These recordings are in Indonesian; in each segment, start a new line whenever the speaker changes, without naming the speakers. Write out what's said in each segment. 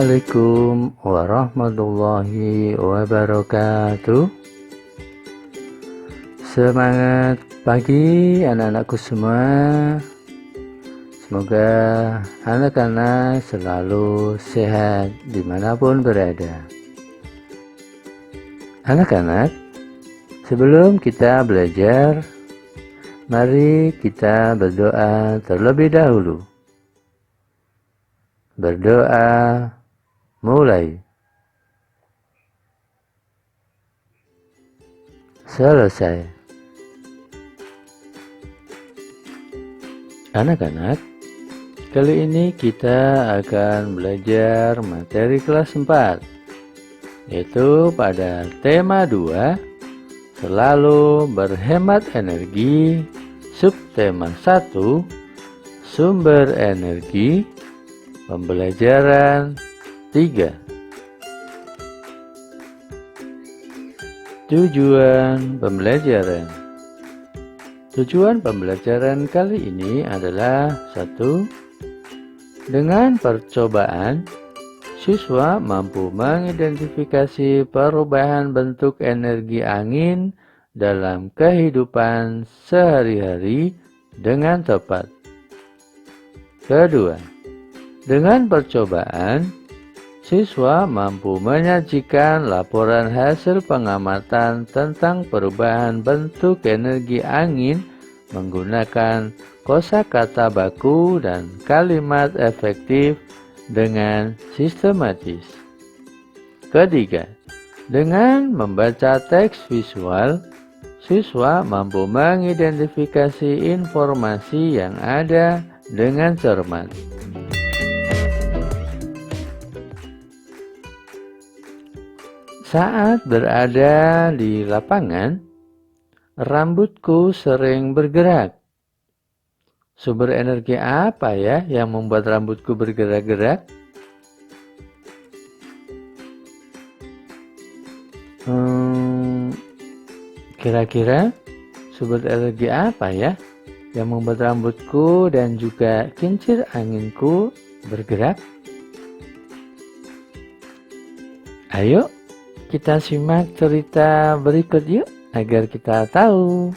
Assalamualaikum warahmatullahi wabarakatuh. Semangat pagi anak-anakku semua. Semoga anak-anak selalu sehat dimanapun berada. Anak-anak, sebelum kita belajar, mari kita berdoa terlebih dahulu. Berdoa mulai. Selesai. Anak-anak, kali ini kita akan belajar materi kelas 4, yaitu pada tema 2, selalu berhemat energi, subtema 1, sumber energi, pembelajaran 3. Tujuan pembelajaran. Tujuan pembelajaran kali ini adalah 1. Dengan percobaan, siswa mampu mengidentifikasi perubahan bentuk energi angin dalam kehidupan sehari-hari dengan tepat. Kedua, dengan percobaan, siswa mampu menyajikan laporan hasil pengamatan tentang perubahan bentuk energi angin menggunakan kosakata baku dan kalimat efektif dengan sistematis. Ketiga, dengan membaca teks visual, siswa mampu mengidentifikasi informasi yang ada dengan cermat. Saat berada di lapangan, rambutku sering bergerak. Sumber energi apa ya yang membuat rambutku bergerak-gerak? Kira-kira sumber energi apa ya yang membuat rambutku dan juga kincir anginku bergerak? Ayo kita simak cerita berikut yuk agar kita tahu.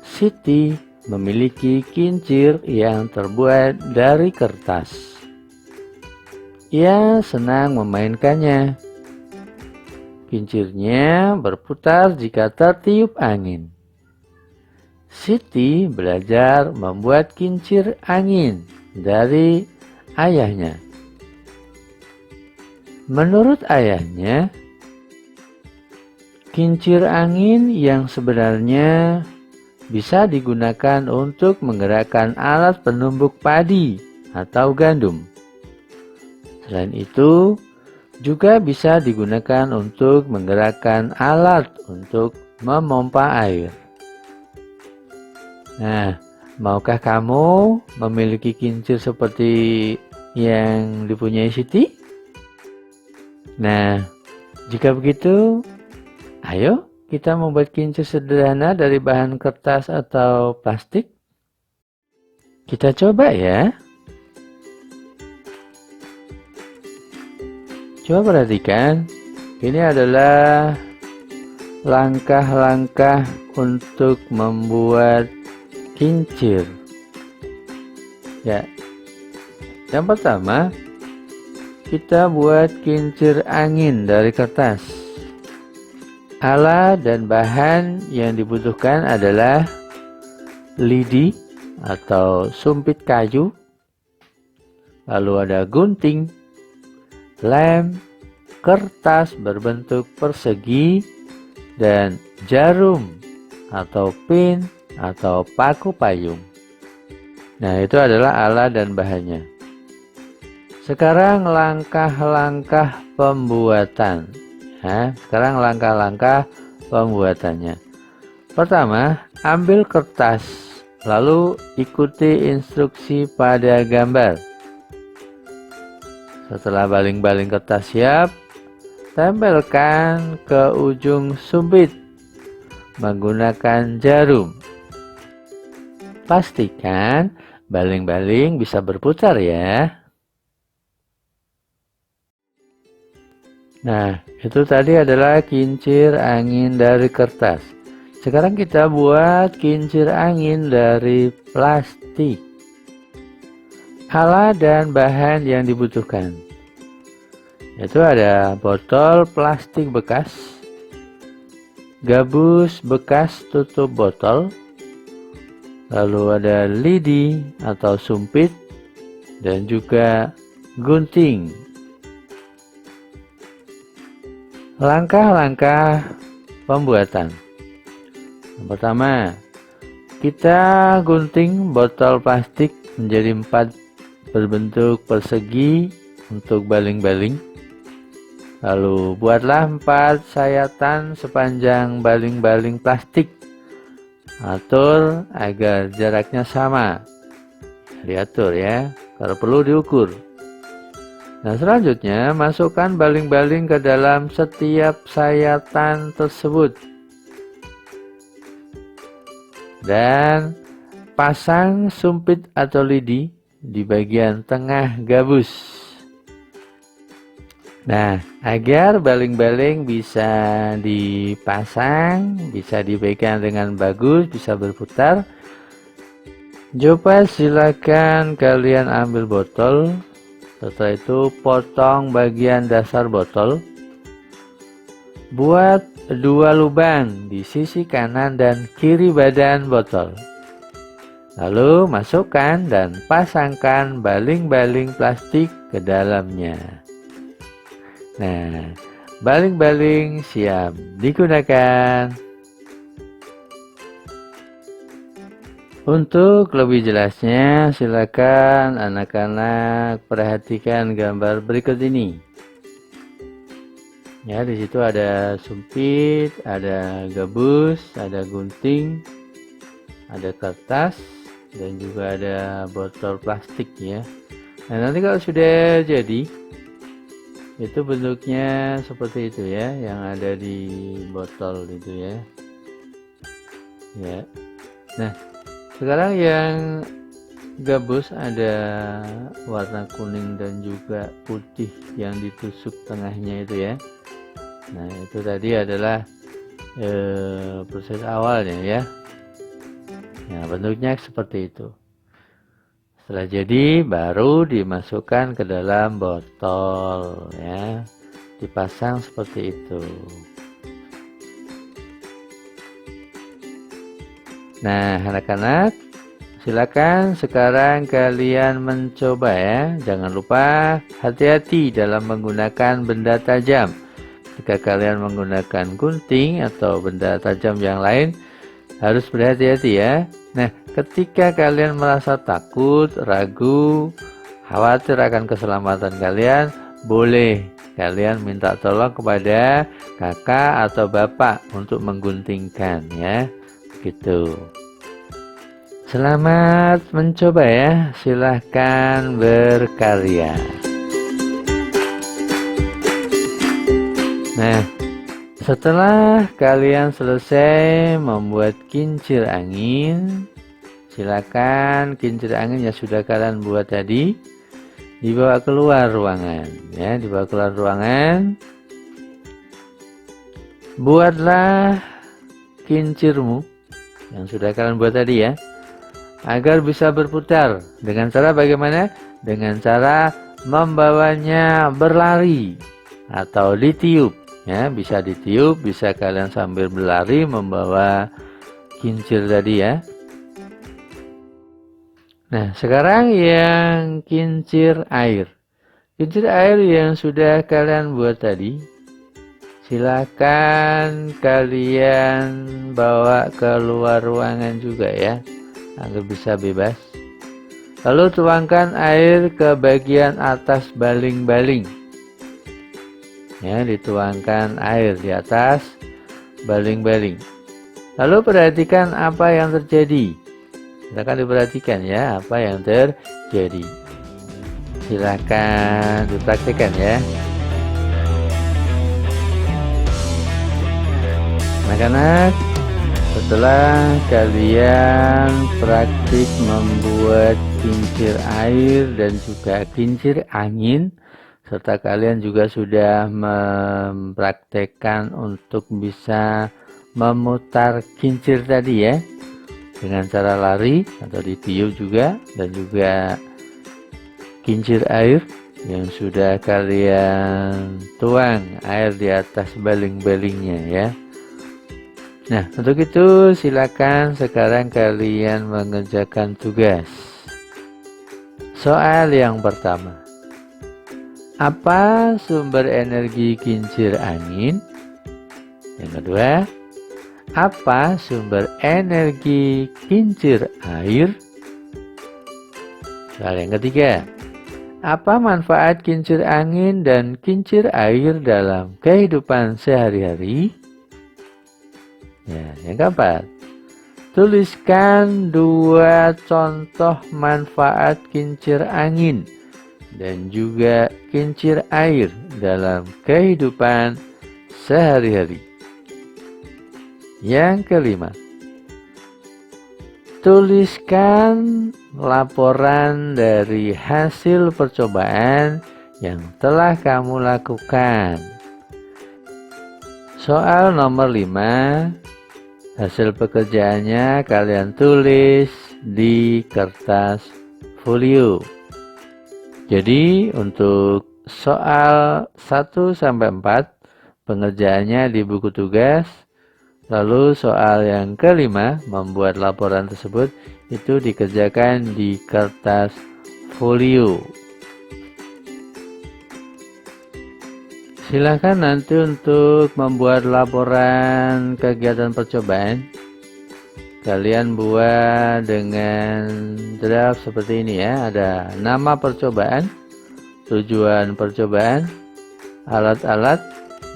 Siti memiliki kincir yang terbuat dari kertas. Ia senang memainkannya. Kincirnya berputar jika tertiup angin. Siti belajar membuat kincir angin dari ayahnya. Menurut ayahnya, kincir angin yang sebenarnya bisa digunakan untuk menggerakkan alat penumbuk padi atau gandum. Selain itu, juga bisa digunakan untuk menggerakkan alat untuk memompa air. Nah, maukah kamu memiliki kincir seperti yang dipunyai Siti? Nah, jika begitu, ayo kita membuat kincir sederhana dari bahan kertas atau plastik. Kita coba ya. Coba perhatikan, ini adalah langkah-langkah untuk membuat kincir. Ya, yang pertama kita buat kincir angin dari kertas. Alat dan bahan yang dibutuhkan adalah lidi atau sumpit kayu, lalu ada gunting, lem, kertas berbentuk persegi, dan jarum atau pin atau paku payung. Nah, itu adalah alat dan bahannya. Sekarang langkah-langkah pembuatan. Sekarang langkah-langkah pembuatannya. Pertama, ambil kertas, lalu ikuti instruksi pada gambar. Setelah baling-baling kertas siap, tempelkan ke ujung sumpit menggunakan jarum. Pastikan baling-baling bisa berputar ya. Nah, itu tadi adalah kincir angin dari kertas. Sekarang kita buat kincir angin dari plastik. Alat dan bahan yang dibutuhkan itu ada botol plastik bekas, gabus bekas tutup botol, lalu ada lidi atau sumpit, dan juga gunting. Langkah-langkah pembuatan. Yang pertama, kita gunting botol plastik menjadi 4 berbentuk persegi untuk baling-baling. Lalu buatlah 4 sayatan sepanjang baling-baling plastik. Atur agar jaraknya sama. Diatur ya, kalau perlu diukur. Nah, selanjutnya masukkan baling-baling ke dalam setiap sayatan tersebut. Dan pasang sumpit atau lidi di bagian tengah gabus. Nah, agar baling-baling bisa dipasang, bisa dipegang dengan bagus, bisa berputar. Coba silakan kalian ambil botol. Setelah itu potong bagian dasar botol. Buat 2 lubang di sisi kanan dan kiri badan botol. Lalu masukkan dan pasangkan baling-baling plastik ke dalamnya. Nah, baling-baling siap digunakan. Untuk lebih jelasnya, silakan anak-anak perhatikan gambar berikut ini. Ya, di situ ada sumpit, ada gabus, ada gunting, ada kertas, dan juga ada botol plastik ya. Nah, nanti kalau sudah jadi, itu bentuknya seperti itu ya, yang ada di botol itu ya. Ya. Nah, sekarang yang gabus ada warna kuning dan juga putih yang ditusuk tengahnya itu ya. Nah, itu tadi adalah proses awalnya ya. Nah, bentuknya seperti itu. Setelah jadi baru dimasukkan ke dalam botol ya. Dipasang seperti itu. Nah, anak-anak, silakan sekarang kalian mencoba ya. Jangan lupa hati-hati dalam menggunakan benda tajam. Jika kalian menggunakan gunting atau benda tajam yang lain, harus berhati-hati ya. Nah, ketika kalian merasa takut, ragu, khawatir akan keselamatan kalian, boleh kalian minta tolong kepada kakak atau bapak untuk mengguntingkan ya. Gitu. Selamat mencoba ya. Silahkan berkarya. Nah, setelah kalian selesai membuat kincir angin, silakan kincir angin yang sudah kalian buat tadi dibawa keluar ruangan ya, dibawa keluar ruangan. Buatlah kincirmu yang sudah kalian buat tadi ya, agar bisa berputar. Dengan cara bagaimana? Dengan cara membawanya berlari atau ditiup ya, bisa ditiup, bisa kalian sambil berlari membawa kincir tadi ya. Nah, sekarang yang kincir air. Kincir air yang sudah kalian buat tadi, silakan kalian bawa keluar ruangan juga ya, agar bisa bebas. Lalu tuangkan air ke bagian atas baling-baling. Ya, dituangkan air di atas baling-baling. Lalu perhatikan apa yang terjadi. Silakan diperhatikan ya, apa yang terjadi. Silakan dipraktikkan ya. Anak-anak, setelah kalian praktik praktik membuat kincir air dan juga kincir angin, serta kalian juga sudah mempraktekkan untuk bisa memutar kincir tadi ya, dengan cara lari atau ditiup juga, dan juga kincir air yang sudah kalian tuang air di atas baling-balingnya ya. Nah, untuk itu silakan sekarang kalian mengerjakan tugas. Soal yang pertama. Apa sumber energi kincir angin? Yang kedua, apa sumber energi kincir air? Soal yang ketiga. Apa manfaat kincir angin dan kincir air dalam kehidupan sehari-hari? Ya, yang keempat, tuliskan 2 contoh manfaat kincir angin dan juga kincir air dalam kehidupan sehari-hari. Yang kelima, tuliskan laporan dari hasil percobaan yang telah kamu lakukan. Soal nomor 5. Hasil pekerjaannya kalian tulis di kertas folio. Jadi untuk soal 1-4 pengerjaannya di buku tugas. Lalu soal yang kelima, membuat laporan tersebut itu dikerjakan di kertas folio. Silakan nanti untuk membuat laporan kegiatan percobaan. Kalian buat dengan draft seperti ini ya. Ada nama percobaan, tujuan percobaan, alat-alat,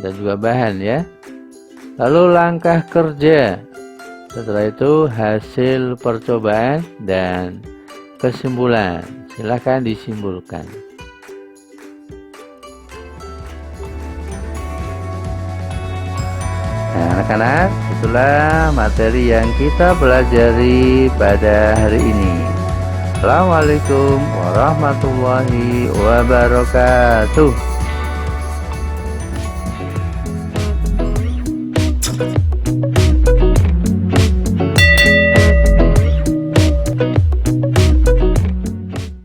dan juga bahan ya. Lalu langkah kerja. Setelah itu hasil percobaan dan kesimpulan. Silakan disimpulkan. Nah, anak-anak, itulah materi yang kita pelajari pada hari ini. Assalamualaikum warahmatullahi wabarakatuh.